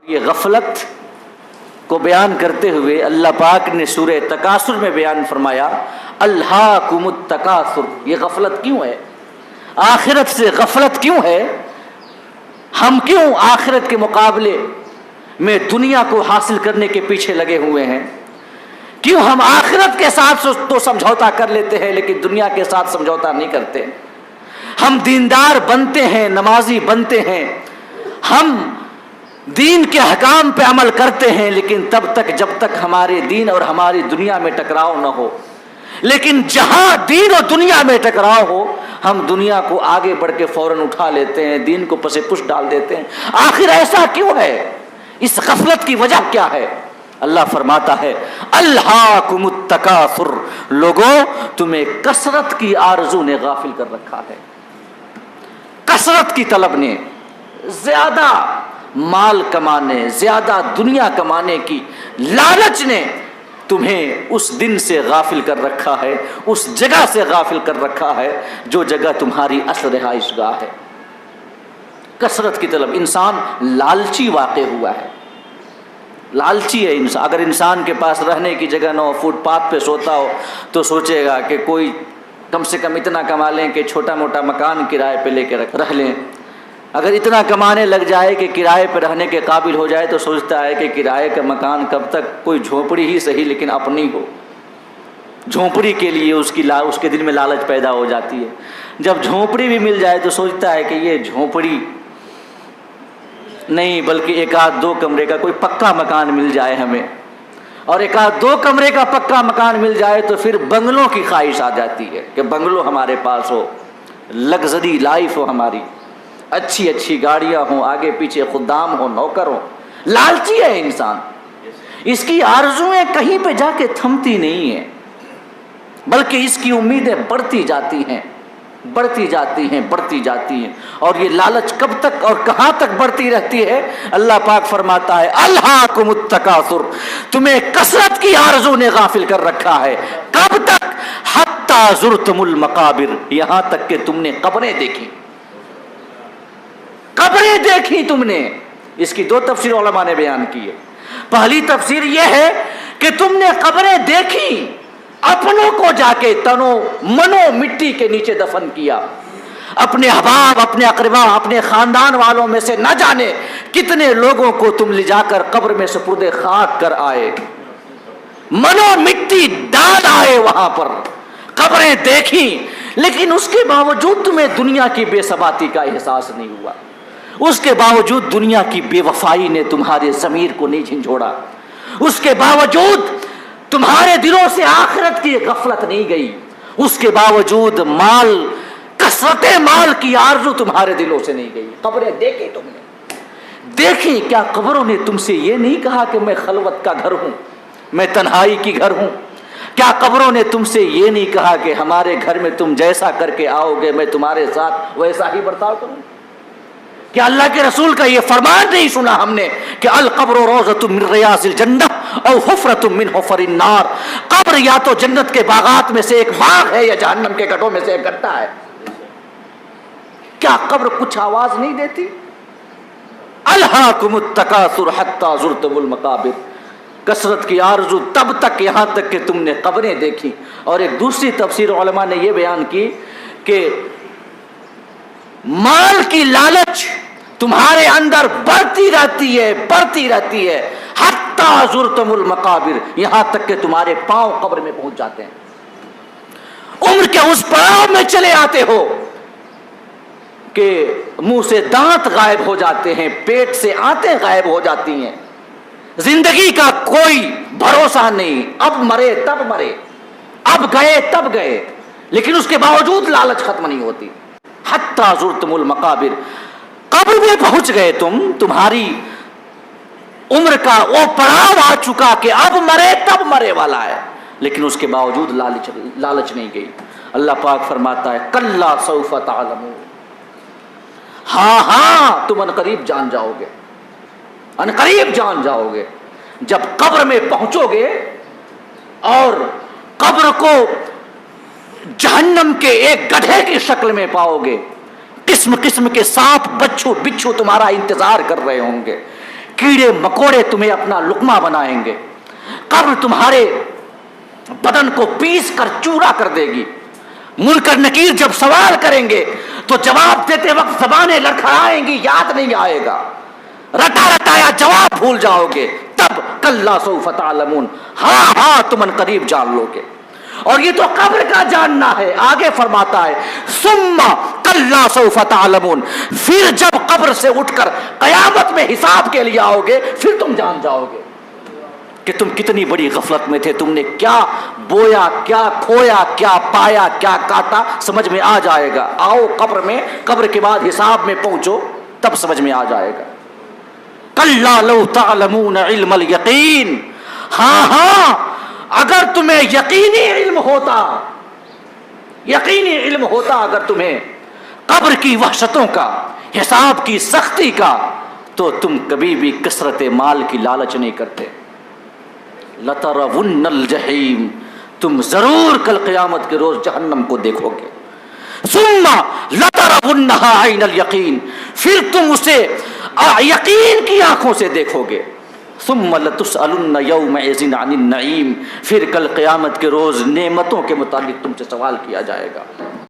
یہ غفلت کو بیان کرتے ہوئے اللہ پاک نے سورہ تکاثر میں بیان فرمایا الہاکم التکاثر. یہ غفلت کیوں ہے؟ آخرت سے غفلت کیوں ہے؟ ہم کیوں آخرت کے مقابلے میں دنیا کو حاصل کرنے کے پیچھے لگے ہوئے ہیں؟ کیوں ہم آخرت کے ساتھ تو سمجھوتا کر لیتے ہیں لیکن دنیا کے ساتھ سمجھوتا نہیں کرتے؟ ہم دیندار بنتے ہیں، نمازی بنتے ہیں، ہم دین کے احکام پہ عمل کرتے ہیں، لیکن تب تک جب تک ہمارے دین اور ہماری دنیا میں ٹکراؤ نہ ہو. لیکن جہاں دین اور دنیا میں ٹکراؤ ہو ہم دنیا کو آگے بڑھ کے فوراً اٹھا لیتے ہیں، دین کو پس پش ڈال دیتے ہیں. آخر ایسا کیوں ہے؟ اس غفلت کی وجہ کیا ہے؟ اللہ فرماتا ہے الہاکم التکاثر، لوگوں تمہیں کثرت کی آرزو نے غافل کر رکھا ہے. کثرت کی طلب نے، زیادہ مال کمانے، زیادہ دنیا کمانے کی لالچ نے تمہیں اس دن سے غافل کر رکھا ہے، اس جگہ سے غافل کر رکھا ہے جو جگہ تمہاری اصل رہائش گاہ ہے. کثرت کی طلب، انسان لالچی واقع ہوا ہے، لالچی ہے انسان. اگر انسان کے پاس رہنے کی جگہ نہ ہو، فٹ پاتھ پہ سوتا ہو تو سوچے گا کہ کوئی کم سے کم اتنا کما لیں کہ چھوٹا موٹا مکان کرائے پہ لے کے رہ لیں. اگر اتنا کمانے لگ جائے کہ کرائے پہ رہنے کے قابل ہو جائے تو سوچتا ہے کہ کرائے کا مکان کب تک، کوئی جھونپڑی ہی صحیح لیکن اپنی ہو. جھونپڑی کے لیے اس کے دل میں لالچ پیدا ہو جاتی ہے. جب جھونپڑی بھی مل جائے تو سوچتا ہے کہ یہ جھونپڑی نہیں بلکہ ایک آدھ دو کمرے کا کوئی پکا مکان مل جائے ہمیں، اور ایک آدھ دو کمرے کا پکا مکان مل جائے تو پھر بنگلوں کی خواہش آ جاتی ہے کہ بنگلو ہمارے پاس ہو، لگژری لائف ہو ہماری، اچھی اچھی گاڑیاں ہوں، آگے پیچھے خدام ہو، نوکر ہو. لالچی ہے انسان. اس کی آرزویں کہیں پہ جا کے تھمتی نہیں ہیں بلکہ اس کی امیدیں بڑھتی جاتی ہیں، بڑھتی جاتی ہیں، بڑھتی جاتی ہیں. اور یہ لالچ کب تک اور کہاں تک بڑھتی رہتی ہے؟ اللہ پاک فرماتا ہے الہاکم التکاثر، تمہیں کثرت کی آرزو نے غافل کر رکھا ہے. کب تک؟ حتی زرتم المقابر، یہاں تک کہ تم نے قبریں دیکھی. قبریں دیکھی تم نے. اس کی دو تفسیر علماء نے بیان کی ہے. پہلی تفسیر یہ ہے کہ تم نے قبریں دیکھی، اپنوں کو جا کے تنو منو مٹی کے نیچے دفن کیا. اپنے احباب، اپنے اقربا، اپنے خاندان والوں میں سے نہ جانے کتنے لوگوں کو تم لے جا کر قبر میں سپرد خاک کر آئے، منو مٹی ڈال آئے وہاں پر. قبریں دیکھی لیکن اس کے باوجود تمہیں دنیا کی بے ثباتی کا احساس نہیں ہوا. اس کے باوجود دنیا کی بے وفائی نے تمہارے ضمیر کو نہیں جھنجھوڑا. اس کے باوجود تمہارے دلوں سے آخرت کی غفلت نہیں گئی. اس کے باوجود مال، کثرت مال کی آرزو تمہارے دلوں سے نہیں گئی. قبریں دیکھی تم نے، دیکھی. کیا قبروں نے تم سے یہ نہیں کہا کہ میں خلوت کا گھر ہوں، میں تنہائی کی گھر ہوں؟ کیا قبروں نے تم سے یہ نہیں کہا کہ ہمارے گھر میں تم جیسا کر کے آؤ گے میں تمہارے ساتھ ویسا ہی برتاؤ کروں؟ کیا اللہ کے رسول کا یہ فرمان نہیں سنا ہم نے کہ القبر روضۃ من ریاض الجنہ او حفرۃ من حفر النار؟ قبر یا تو جنت کے باغات میں سے ایک باغ ہے یا جہنم کے گڈھوں میں سے ایک گڈھا ہے. کیا قبر کچھ آواز نہیں دیتی؟ الہاکم التکاثر حتی زرتم المقابر، کثرت کی آرزو تب تک یہاں تک کہ تم نے قبریں دیکھی. اور ایک دوسری تفسیر علماء نے یہ بیان کی کہ مال کی لالچ تمہارے اندر بڑھتی رہتی ہے، بڑھتی رہتی ہے حتی زرتم المقابر، یہاں تک کہ تمہارے پاؤں قبر میں پہنچ جاتے ہیں. عمر کے اس پڑاؤ میں چلے آتے ہو کہ منہ سے دانت غائب ہو جاتے ہیں، پیٹ سے آنتیں غائب ہو جاتی ہیں، زندگی کا کوئی بھروسہ نہیں. اب مرے تب مرے، اب گئے تب گئے، لیکن اس کے باوجود لالچ ختم نہیں ہوتی. حتی زرتم المقابر، قبر میں پہنچ گئے تمہاری عمر کا وہ پڑاؤ آ چکا کہ اب مرے تب مرے والا ہے، لیکن اس کے باوجود لالچ نہیں گئی. اللہ پاک فرماتا ہے کلا سوف تعلمون، ہاں ہاں تم عنقریب جان جاؤ گے، عنقریب جان جاؤ گے. جب قبر میں پہنچو گے اور قبر کو جہنم کے ایک گڑھے کی شکل میں پاؤ گے، قسم قسم کے سانپ بچھو تمہارا انتظار کر رہے ہوں گے، کیڑے مکوڑے تمہیں اپنا لقمہ بنائیں گے، قبر تمہارے بدن کو پیس کر چورا کر دے گی۔ منکر نکیر جب سوال کریں گے تو جواب دیتے وقت زبانیں لڑکھڑائیں گی، یاد نہیں آئے گا، رٹا رٹایا جواب بھول جاؤ گے، تب کلا سوف تعلمون، ہاں ہاں تم ان قریب جان لو گے۔ اور یہ تو قبر کا جاننا ہے، آگے فرماتا ہے ثم کلا سوف تعلمون، پھر جب قبر سے اٹھ کر قیامت میں حساب کے لیے آؤ گے پھر تم جان جاؤ گے کہ تم کتنی بڑی غفلت میں تھے، تم نے کیا بویا، کیا کھویا، کیا پایا، کیا کاٹا، سمجھ میں آ جائے گا۔ آؤ قبر میں، قبر کے بعد حساب میں پہنچو تب سمجھ میں آ جائے گا۔ کلا لو تعلمون علم الیقین، ہاں ہاں اگر تمہیں یقینی علم ہوتا، یقینی علم ہوتا اگر تمہیں قبر کی وحشتوں کا، حساب کی سختی کا، تو تم کبھی بھی کثرت مال کی لالچ نہیں کرتے۔ لَتَرَوُنَّ الْجَحِيمَ، تم ضرور کل قیامت کے روز جہنم کو دیکھو گے۔ ثُمَّ لَتَرَوُنَّهَا عَيْنَ الْيَقِينِ، پھر تم اسے یقین کی آنکھوں سے دیکھو گے۔ ثُمَّ لَتُسْأَلُنَّ يَوْمَئِذٍ عَنِ النَّعِيمِ، پھر کل قیامت کے روز نعمتوں کے متعلق تم سے سوال کیا جائے گا۔